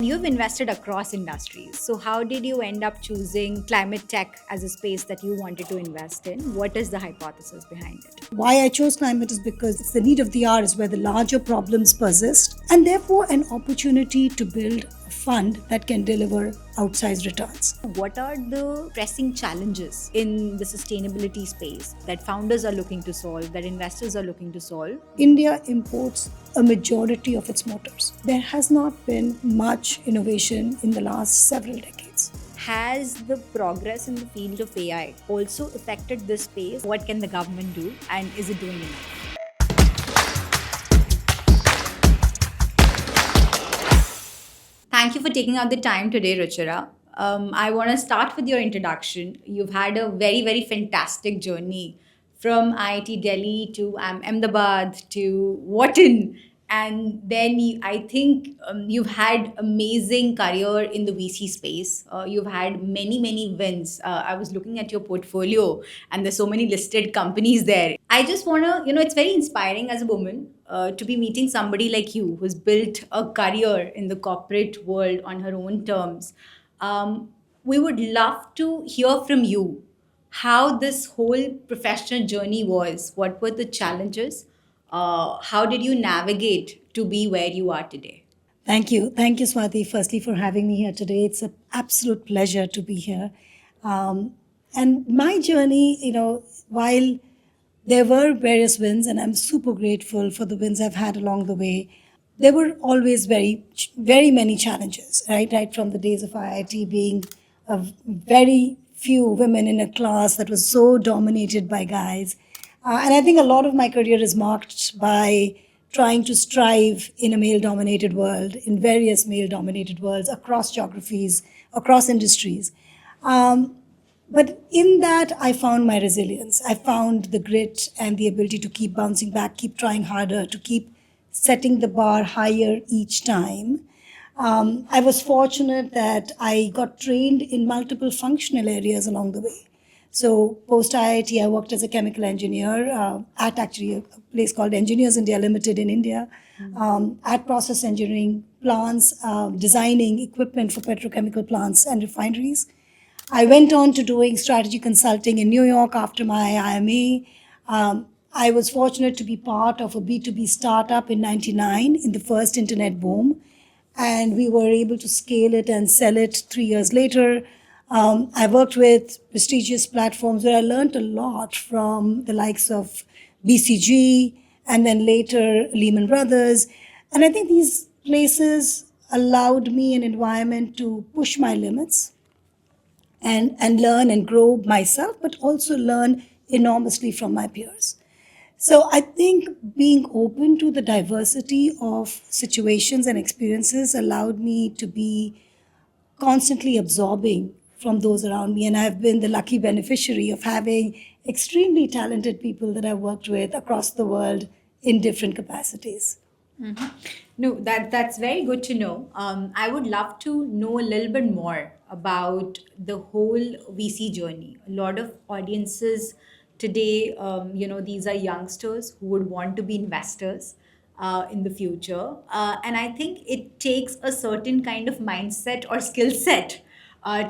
You've invested across industries. So, how did you end up choosing climate tech as a space that you wanted to invest in? What is the hypothesis behind it? Why I chose climate is because it's the need of the hour is where the larger problems persist, and therefore an opportunity to build a fund that can deliver outsized returns. What are the pressing challenges in the sustainability space that founders are looking to solve, that investors are looking to solve? India imports a majority of its motors. There has not been much innovation in the last several decades. Has the progress in the field of AI also affected this space? What can the government do, and is it doing enough? Thank you for taking out the time today, Ruchira. I want to start with your introduction. You've had a very, very fantastic journey from IIT Delhi to Ahmedabad to Wharton. And then I think you've had amazing career in the VC space. You've had many, many wins. I was looking at your portfolio and there's so many listed companies there. I just want to, it's very inspiring as a woman to be meeting somebody like you who's built a career in the corporate world on her own terms. We would love to hear from you how this whole professional journey was. What were the challenges? How did you navigate to be where you are today? Thank you. Thank you, Swati, firstly, for having me here today. It's an absolute pleasure to be here. And my journey, while there were various wins, and I'm super grateful for the wins I've had along the way, there were always very, very many challenges, right? Right from the days of IIT being a very few women in a class that was so dominated by guys. And I think a lot of my career is marked by trying to strive in a male dominated world, in various male dominated worlds, across geographies, across industries. But in that, I found my resilience. I found the grit and the ability to keep bouncing back, keep trying harder, to keep setting the bar higher each time. I was fortunate that I got trained in multiple functional areas along the way. So post IIT, I worked as a chemical engineer at actually a place called Engineers India Limited in India, at process engineering plants, designing equipment for petrochemical plants and refineries. I went on to doing strategy consulting in New York after my IMA. I was fortunate to be part of a B2B startup in 99 in the first internet boom. And we were able to scale it and sell it 3 years later. I worked with prestigious platforms where I learned a lot from the likes of BCG and then later Lehman Brothers. And I think these places allowed me an environment to push my limits and learn and grow myself, but also learn enormously from my peers. So I think being open to the diversity of situations and experiences allowed me to be constantly absorbing from those around me. And I've been the lucky beneficiary of having extremely talented people that I've worked with across the world in different capacities. No, that's very good to know. I would love to know a little bit more about the whole VC journey. A lot of audiences today, these are youngsters who would want to be investors in the future, and I think it takes a certain kind of mindset or skill set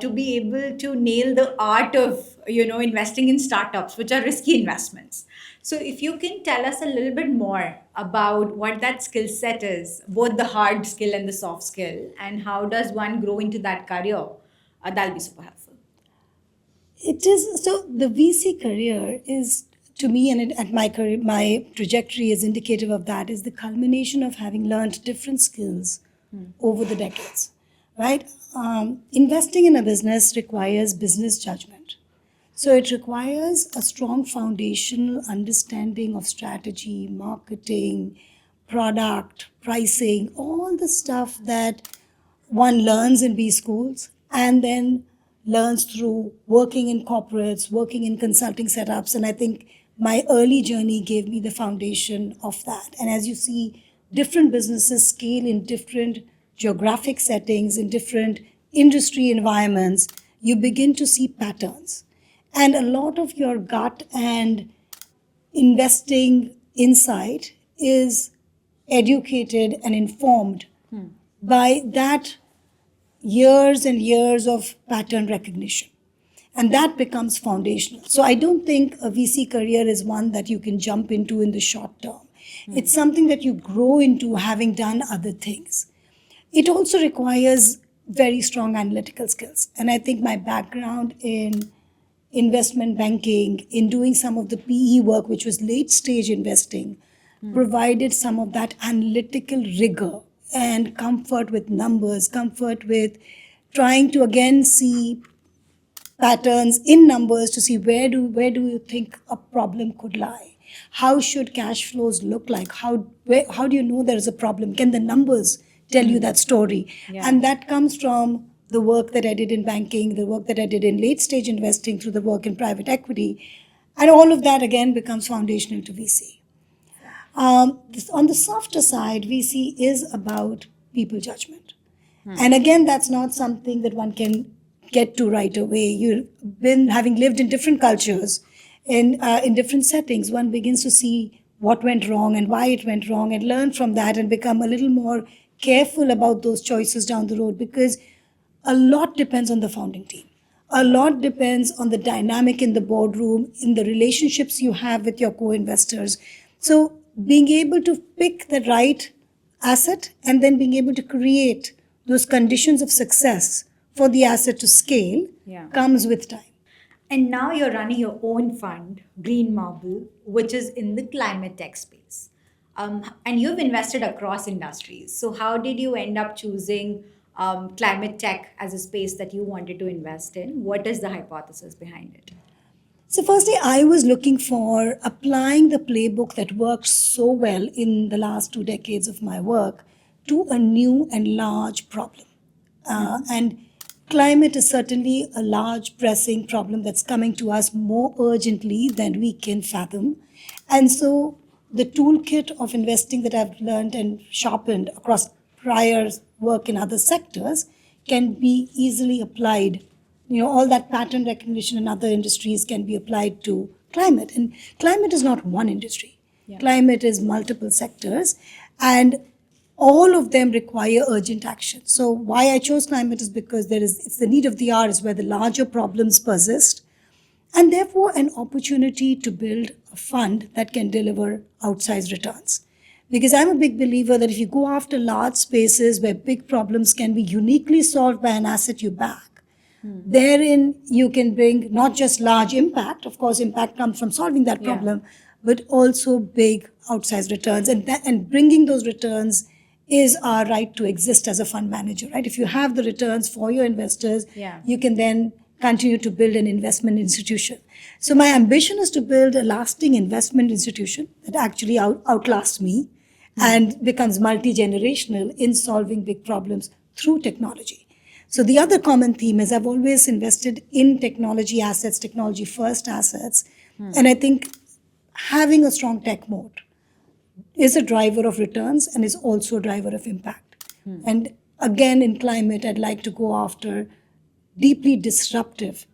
to be able to nail the art of investing in startups, which are risky investments. So if you can tell us a little bit more about what that skill set is, both the hard skill and the soft skill, and how does one grow into that career, that'll be super helpful. It is so the VC career is to me, and at my career, my trajectory is indicative of that. Is the culmination of having learned different skills over the decades, right? Investing in a business requires business judgment. So it requires a strong foundational understanding of strategy, marketing, product, pricing, all the stuff that one learns in B schools and then learns through working in corporates, working in consulting setups. And I think my early journey gave me the foundation of that. And as you see, different businesses scale in different geographic settings, in different industry environments, you begin to see patterns. And a lot of your gut and investing insight is educated and informed by that years and years of pattern recognition. And that becomes foundational. So I don't think a VC career is one that you can jump into in the short term. It's something that you grow into having done other things. It also requires very strong analytical skills. And I think my background in investment banking, in doing some of the PE work, which was late stage investing, provided some of that analytical rigor and comfort with numbers, comfort with trying to again see patterns in numbers to see where do you think a problem could lie. How should cash flows look like? How do you know there is a problem? Can the numbers tell you that story? Yeah. And that comes from the work that I did in banking, the work that I did in late stage investing, through the work in private equity. And all of that again becomes foundational to VC. On the softer side, VC is about people judgment. And again, that's not something that one can get to right away. You've been having lived in different cultures, in different settings. One begins to see what went wrong and why it went wrong, and learn from that and become a little more careful about those choices down the road, because a lot depends on the founding team. A lot depends on the dynamic in the boardroom, in the relationships you have with your co-investors. So being able to pick the right asset and then being able to create those conditions of success for the asset to scale comes with time. And now you're running your own fund, Green Marble, which is in the climate tech space. And you've invested across industries. So, how did you end up choosing climate tech as a space that you wanted to invest in? What is the hypothesis behind it? So, firstly, I was looking for applying the playbook that worked so well in the last 2 decades of my work to a new and large problem. And climate is certainly a large, pressing problem that's coming to us more urgently than we can fathom. And so, the toolkit of investing that I've learned and sharpened across prior work in other sectors can be easily applied. All that pattern recognition in other industries can be applied to climate. And climate is not one industry. Climate is multiple sectors, and all of them require urgent action. So why I chose climate is because it's the need of the hour, is where the larger problems persist, and therefore an opportunity to build a fund that can deliver outsized returns. Because I'm a big believer that if you go after large spaces where big problems can be uniquely solved by an asset you back, therein you can bring not just large impact, of course, impact comes from solving that problem, but also big outsized returns. And bringing those returns is our right to exist as a fund manager, right? If you have the returns for your investors, you can then continue to build an investment institution. So my ambition is to build a lasting investment institution that actually outlasts me and becomes multi-generational in solving big problems through technology. So the other common theme is I've always invested in technology assets, technology first assets. And I think having a strong tech moat is a driver of returns and is also a driver of impact. And again, in climate, I'd like to go after deeply disruptive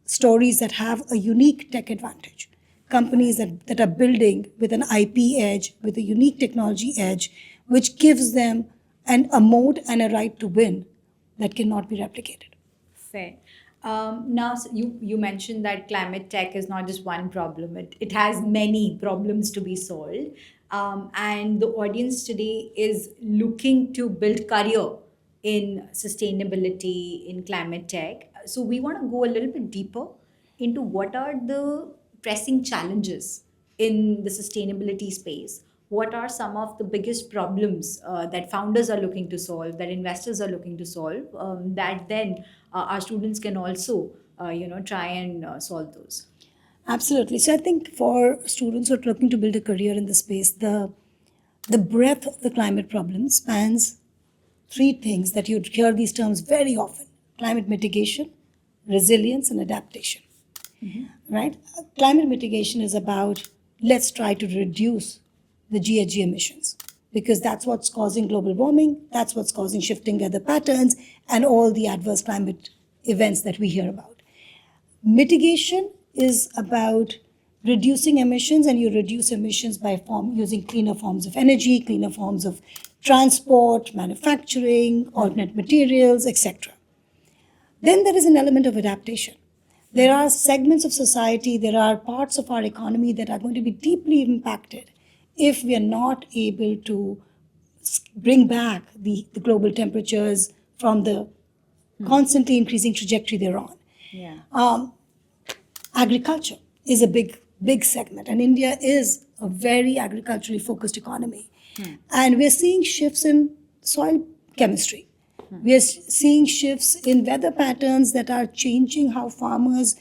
stories that have a unique tech advantage. Companies that are building with an IP edge, with a unique technology edge, which gives them a moat and a right to win that cannot be replicated. Fair. Now, you mentioned that climate tech is not just one problem, it has many problems to be solved. And the audience today is looking to build career in sustainability, in climate tech. So, we want to go a little bit deeper into what are the pressing challenges in the sustainability space. What are some of the biggest problems that founders are looking to solve, that investors are looking to solve, that then our students can also, try and solve those? Absolutely. So I think for students who are looking to build a career in the space, the breadth of the climate problem spans three things that you'd hear these terms very often: climate mitigation, resilience, and adaptation. Right? Climate mitigation is about, let's try to reduce the GHG emissions, because that's what's causing global warming, that's what's causing shifting weather patterns, and all the adverse climate events that we hear about. Mitigation is about reducing emissions, and you reduce emissions by using cleaner forms of energy, cleaner forms of transport, manufacturing, alternate materials, etc. Then there is an element of adaptation. There are segments of society, there are parts of our economy that are going to be deeply impacted if we are not able to bring back the global temperatures from the constantly increasing trajectory they're on. Yeah. Agriculture is a big segment, and India is a very agriculturally focused economy. And we're seeing shifts in soil chemistry. We are seeing shifts in weather patterns that are changing how farmers,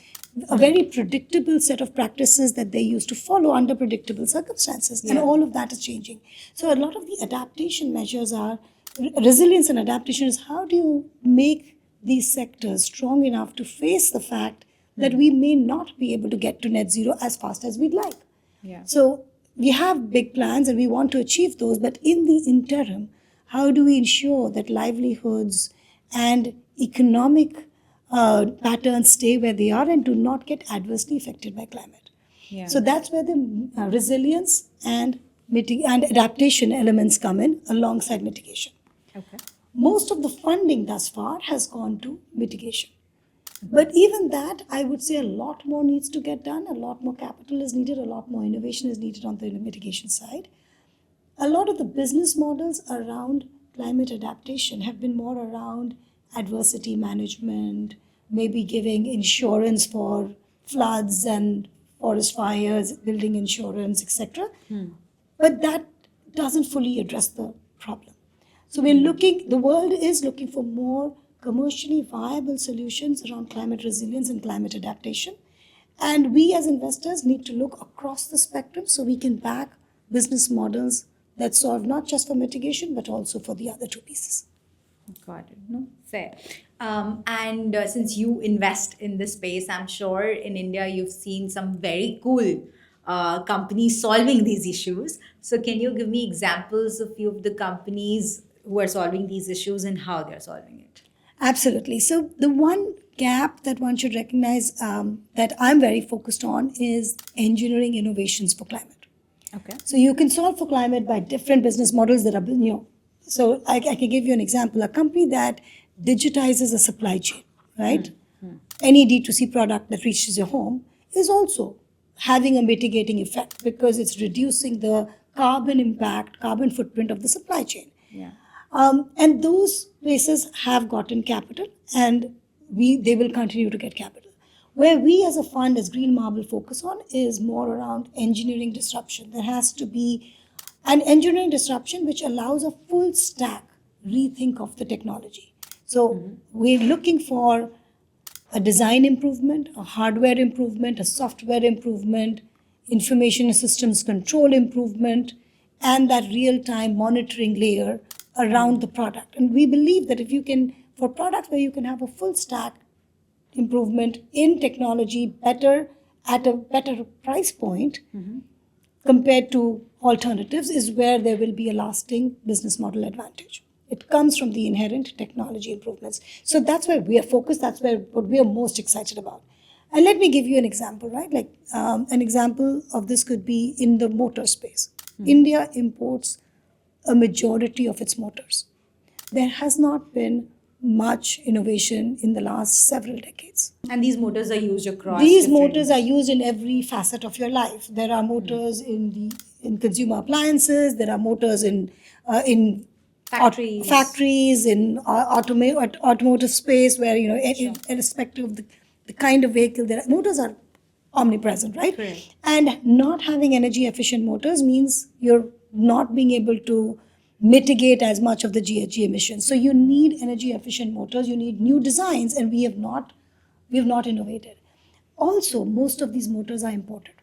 a very predictable set of practices that they used to follow under predictable circumstances, and Yeah. all of that is changing. So a lot of the adaptation measures are resilience, and adaptation is how do you make these sectors strong enough to face the fact that we may not be able to get to net zero as fast as we'd like. Yeah. So we have big plans and we want to achieve those, but in the interim, how do we ensure that livelihoods and economic patterns stay where they are and do not get adversely affected by climate? Yeah. So that's where the resilience and adaptation elements come in alongside mitigation. Okay. Most of the funding thus far has gone to mitigation. But even that, I would say a lot more needs to get done, a lot more capital is needed, a lot more innovation is needed on the mitigation side. A lot of the business models around climate adaptation have been more around adversity management, maybe giving insurance for floods and forest fires, building insurance, etc. But that doesn't fully address the problem. So the world is looking for more commercially viable solutions around climate resilience and climate adaptation. And we as investors need to look across the spectrum so we can back business models that solve not just for mitigation, but also for the other two pieces. Got it. No, fair. And since you invest in this space, I'm sure in India you've seen some very cool companies solving these issues. So, can you give me examples of few of the companies who are solving these issues and how they're solving it? Absolutely. So the one gap that one should recognize that I'm very focused on is engineering innovations for climate. Okay. So you can solve for climate by different business models that are new. So I can give you an example. A company that digitizes a supply chain, right? Any D2C product that reaches your home is also having a mitigating effect because it's reducing the carbon impact, carbon footprint of the supply chain. Yeah. And those places have gotten capital and they will continue to get capital. Where we as a fund, as Green Marble, focus on is more around engineering disruption. There has to be an engineering disruption which allows a full stack rethink of the technology. So we're looking for a design improvement, a hardware improvement, a software improvement, information systems control improvement, and that real-time monitoring layer around the product. And we believe that if you can, for products where you can have a full stack improvement in technology better at a better price point compared to alternatives is where there will be a lasting business model advantage. It comes from the inherent technology improvements. So that's where we are focused. That's where what we are most excited about. And let me give you an example, right? Like an example of this could be in the motor space. India imports a majority of its motors. There has not been much innovation in the last several decades. And these motors are used across. These different- motors are used in every facet of your life. There are motors in consumer appliances. There are motors in Factories. factories, in automotive space, where irrespective of the kind of vehicle, motors are omnipresent, right? Correct. And not having energy efficient motors means you're not being able to mitigate as much of the GHG emissions. So you need energy efficient motors. You need new designs, and we have not innovated. Also, most of these motors are imported.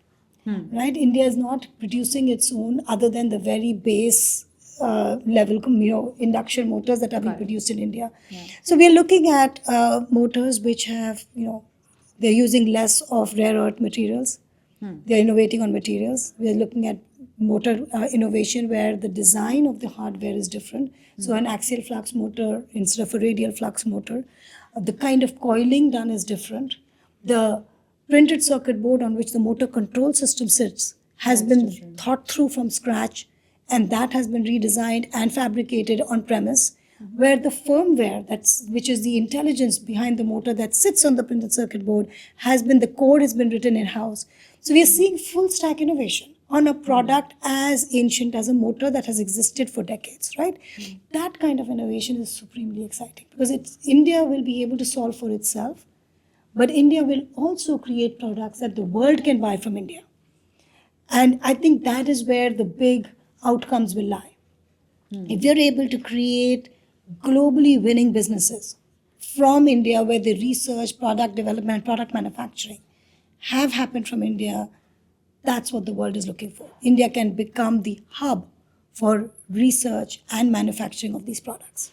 Right? India is not producing its own, other than the very base level, induction motors that are being produced in India. So we are looking at motors which have, they're using less of rare earth materials. They're innovating on materials. We are looking at motor innovation where the design of the hardware is different. So an axial flux motor instead of a radial flux motor, the kind of coiling done is different. The printed circuit board on which the motor control system sits has been thought through from scratch and that has been redesigned and fabricated on premise, where the firmware, which is the intelligence behind the motor that sits on the printed circuit board, the code has been written in house. So we are seeing full stack innovation on a product as ancient as a motor that has existed for decades, right? That kind of innovation is supremely exciting because India will be able to solve for itself, but India will also create products that the world can buy from India. And I think that is where the big outcomes will lie. If you're able to create globally winning businesses from India, where the research, product development, product manufacturing have happened from India, that's what the world is looking for. India can become the hub for research and manufacturing of these products.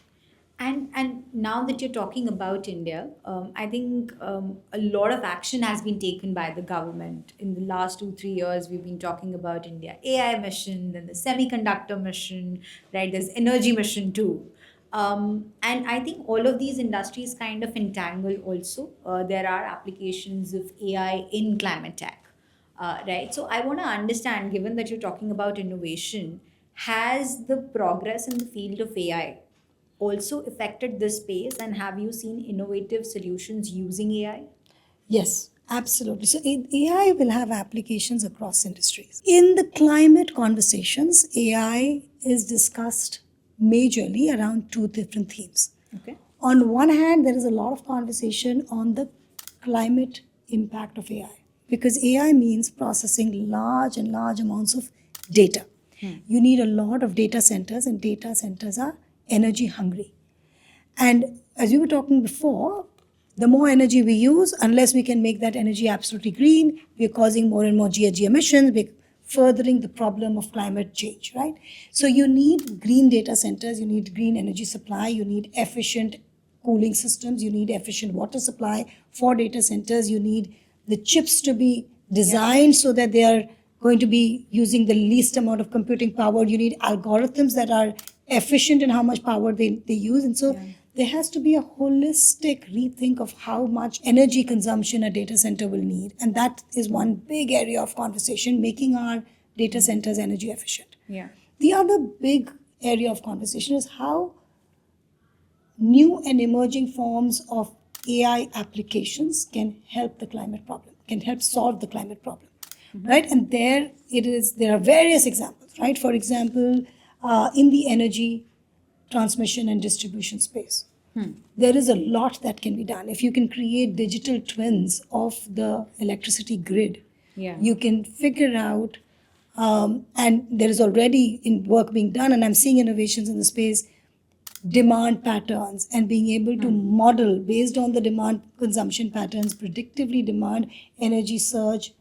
And now that you're talking about India, I think a lot of action has been taken by the government in the last 2 3 years. We've been talking about India AI mission, then the semiconductor mission, right? There's energy mission too. And I think all of these industries kind of entangle also. There are applications of AI in climate tech, right? So I want to understand, given that you're talking about innovation, has the progress in the field of AI also affected this space, and have you seen innovative solutions using AI? Yes, absolutely. So AI will have applications across industries. In the climate conversations, AI is discussed majorly around two different themes. Okay. On one hand, there is a lot of conversation on the climate impact of AI because AI means processing large and large amounts of data. You need a lot of data centers, and data centers are energy hungry. And as we were talking before, the more energy we use, unless we can make that energy absolutely green, we're causing more and more GHG emissions. We're furthering the problem of climate change, right? So you need green data centers, you need green energy supply, you need efficient cooling systems, you need efficient water supply for data centers, you need the chips to be designed so that they are going to be using the least amount of computing power. You need algorithms that are efficient in how much power they use. And so there has to be a holistic rethink of how much energy consumption a data center will need. And that is one big area of conversation, making our data centers energy efficient. Yeah. The other big area of conversation is how new and emerging forms of AI applications can help the climate problem, can help solve the climate problem, right? And there are various examples, right? For example, in the energy transmission and distribution space, there is a lot that can be done. If you can create digital twins of the electricity grid, Yeah. you can figure out, and there is already in work being done, and I'm seeing innovations in the space, demand patterns and being able to model based on the demand consumption patterns, predictively demand energy surge,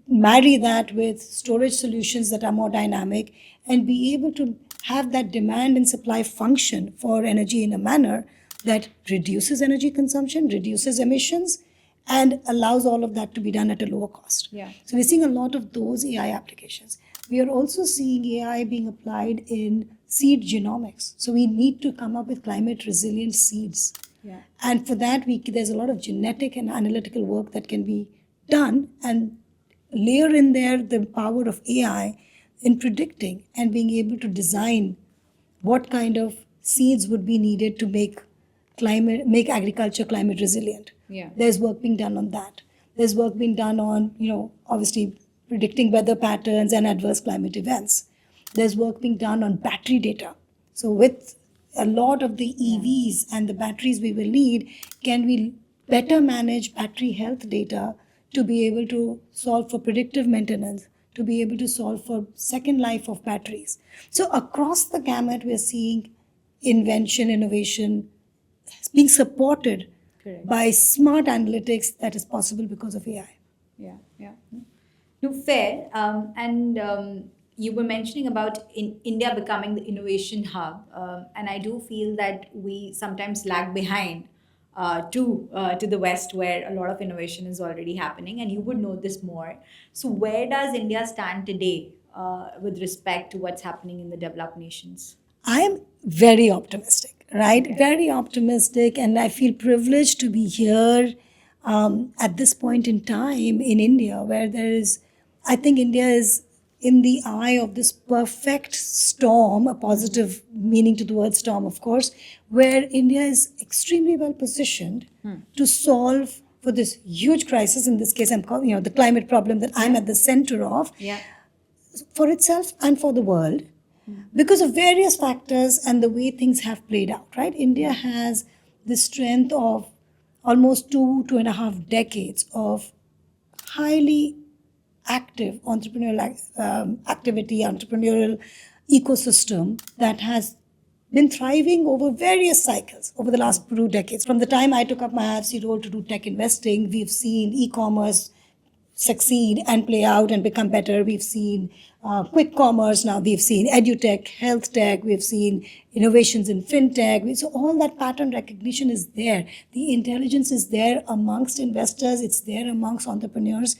marry that with storage solutions that are more dynamic, and be able to have that demand and supply function for energy in a manner that reduces energy consumption, reduces emissions, and allows all of that to be done at a lower cost. Yeah. So we're seeing a lot of those AI applications. We are also seeing AI being applied in seed genomics. So we need to come up with climate resilient seeds. Yeah. And for that, there's a lot of genetic and analytical work that can be done, and layer in there the power of AI in predicting and being able to design what kind of seeds would be needed to make agriculture climate resilient. Yeah. There's work being done on that. There's work being done on, obviously predicting weather patterns and adverse climate events. There's work being done on battery data. So with a lot of the EVs and the batteries we will need, can we better manage battery health data to be able to solve for predictive maintenance, to be able to solve for second life of batteries. So across the gamut, we're seeing invention, innovation being supported Correct. by smart analytics that is possible because of AI. Yeah, yeah. No, fair. And you were mentioning about in India becoming the innovation hub, and I do feel that we sometimes lag behind to the West, where a lot of innovation is already happening, and you would know this more. So, where does India stand today with respect to what's happening in the developed nations? I am very optimistic, right? Okay. Very optimistic, and I feel privileged to be here at this point in time in India, where I think India is in the eye of this perfect storm, a positive meaning to the word storm, of course, where India is extremely well positioned to solve for this huge crisis. In this case, I'm calling, the climate problem that I'm at the center of, Yeah. for itself and for the world, because of various factors and the way things have played out, right? India has the strength of almost 2.5 decades of highly active entrepreneurial activity, entrepreneurial ecosystem that has been thriving over various cycles over the last 2 decades. From the time I took up my IFC role to do tech investing, we've seen e-commerce succeed and play out and become better. We've seen quick commerce now. We've seen edutech, health tech. We've seen innovations in fintech. So all that pattern recognition is there. The intelligence is there amongst investors. It's there amongst entrepreneurs.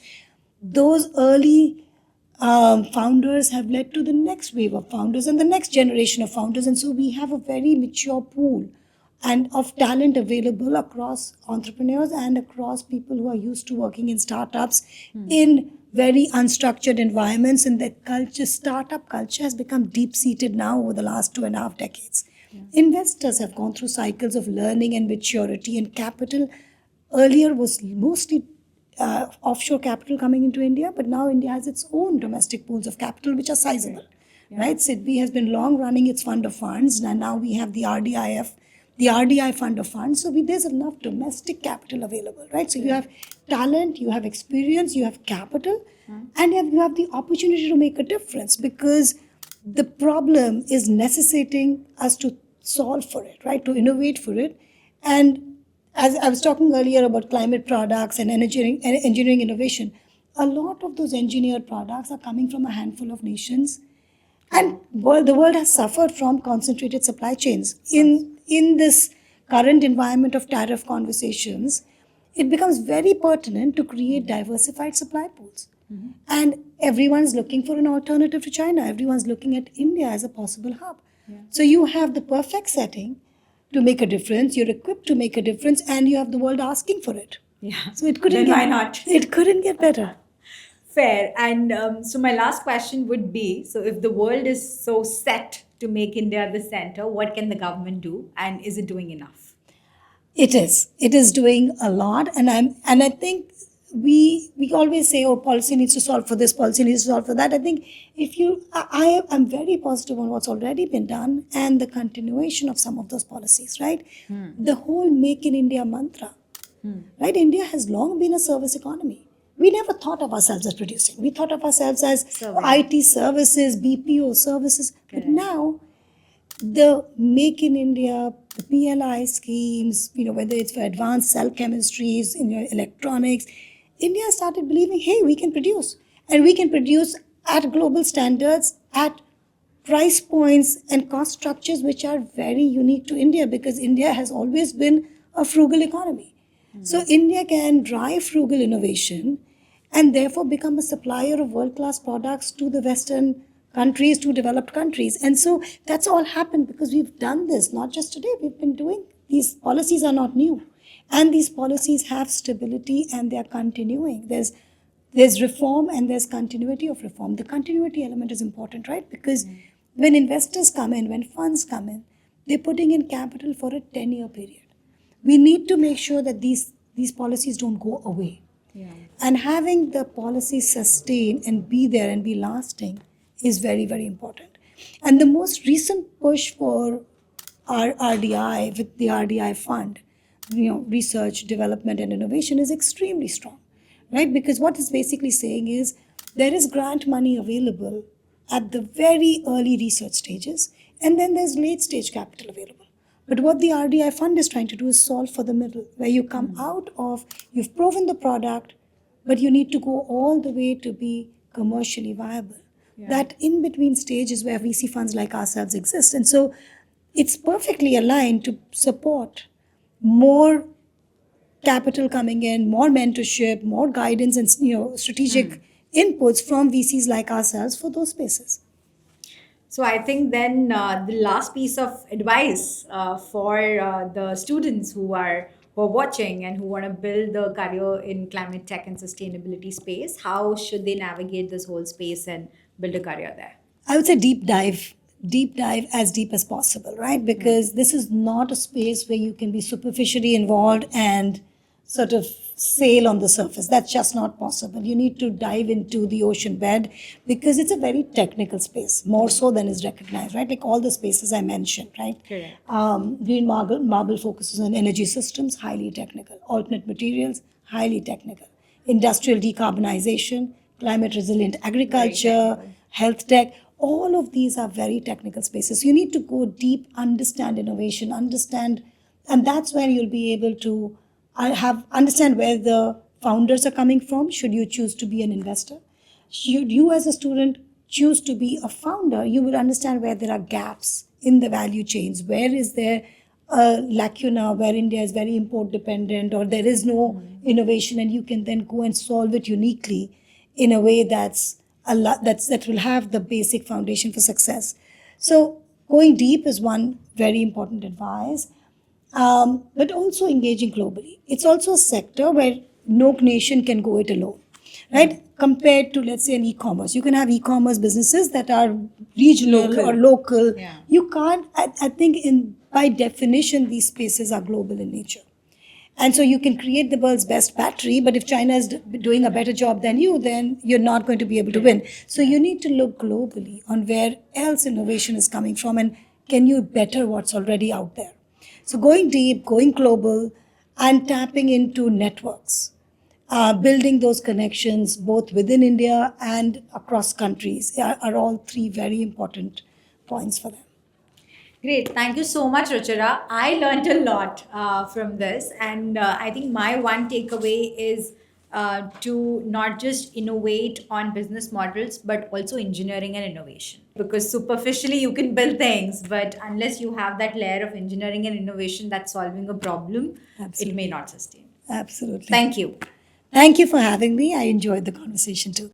Those early founders have led to the next wave of founders and the next generation of founders. And so we have a very mature pool and of talent available across entrepreneurs and across people who are used to working in startups in very unstructured environments. And that culture, startup culture, has become deep-seated now over the last 2.5 decades. Investors have gone through cycles of learning and maturity, and capital earlier was mostly offshore capital coming into India, but now India has its own domestic pools of capital, which are sizable. Right? SIDBI has been long running its fund of funds, and now we have the RDIF, the RDI fund of funds. So there's enough domestic capital available, right? So you have talent, you have experience, you have capital, and you have the opportunity to make a difference, because the problem is necessitating us to solve for it, right? To innovate for it. And as I was talking earlier about climate products and engineering innovation, a lot of those engineered products are coming from a handful of nations. And the world has suffered from concentrated supply chains. In this current environment of tariff conversations, it becomes very pertinent to create diversified supply pools. And everyone's looking for an alternative to China. Everyone's looking at India as a possible hub. So you have the perfect setting to make a difference. You're equipped to make a difference, and you have the world asking for it. Yeah. So it couldn't Then get, why not? It couldn't get better. Fair. And so my last question would be, so if the world is so set to make India the center, what can the government do, and is it doing enough? It is. It is doing a lot, and I think we always say, oh, policy needs to solve for this, policy needs to solve for that. I think if you, I'm very positive on what's already been done and the continuation of some of those policies. Right, the whole Make in India mantra. Right, India has long been a service economy. We never thought of ourselves as producing. We thought of ourselves as Serving. IT services, BPO services. But now, the Make in India, the PLI schemes, whether it's for advanced cell chemistries, electronics, India started believing, hey, we can produce. And we can produce at global standards, at price points and cost structures which are very unique to India, because India has always been a frugal economy. So India can drive frugal innovation and therefore become a supplier of world-class products to the Western countries, to developed countries. And so that's all happened because we've done this, not just today, we've been doing, these policies are not new. And these policies have stability and they're continuing. There's reform and there's continuity of reform. The continuity element is important, right? Because when investors come in, when funds come in, they're putting in capital for a 10-year period. We need to make sure that these policies don't go away. Yeah. And having the policy sustain and be there and be lasting is very, very important. And the most recent push for our RDI with the RDI fund, research, development, and innovation, is extremely strong, right? Because what it's basically saying is there is grant money available at the very early research stages, and then there's late stage capital available. But what the RDI fund is trying to do is solve for the middle, where you come out of, you've proven the product, but you need to go all the way to be commercially viable. Yeah. That in between stage is where VC funds like ourselves exist. And so it's perfectly aligned to support more capital coming in, more mentorship, more guidance, and strategic inputs from VCs like ourselves for those spaces. So I think then the last piece of advice for the students who are watching and who want to build a career in climate tech and sustainability space, how should they navigate this whole space and build a career there? I would say deep dive as deep as possible, right? Because this is not a space where you can be superficially involved and sort of sail on the surface. That's just not possible. You need to dive into the ocean bed because it's a very technical space, more so than is recognized, right? Like all the spaces I mentioned, right? Correct. Green Marble focuses on energy systems, highly technical. Alternate materials, highly technical. Industrial decarbonization, climate resilient agriculture, health tech, all of these are very technical spaces. You need to go deep, understand innovation, understand, and that's where you'll be able to understand where the founders are coming from. Should you choose to be an investor? Should you, as a student, choose to be a founder? You will understand where there are gaps in the value chains. Where is there a lacuna where India is very import dependent, or there is no innovation, and you can then go and solve it uniquely in a way that will have the basic foundation for success. So going deep is one very important advice, but also engaging globally. It's also a sector where no nation can go it alone, right? Compared to, let's say, an e-commerce, you can have e-commerce businesses that are regional or local. Yeah. You can't. I think by definition these spaces are global in nature. And so you can create the world's best battery, but if China is doing a better job than you, then you're not going to be able to win. So you need to look globally on where else innovation is coming from and can you better what's already out there. So going deep, going global, and tapping into networks, building those connections both within India and across countries are all three very important points for them. Great. Thank you so much, Ruchira. I learned a lot from this. And I think my one takeaway is to not just innovate on business models, but also engineering and innovation. Because superficially, you can build things, but unless you have that layer of engineering and innovation that's solving a problem, Absolutely. it may not sustain. Absolutely. Thank you. Thank you for having me. I enjoyed the conversation too.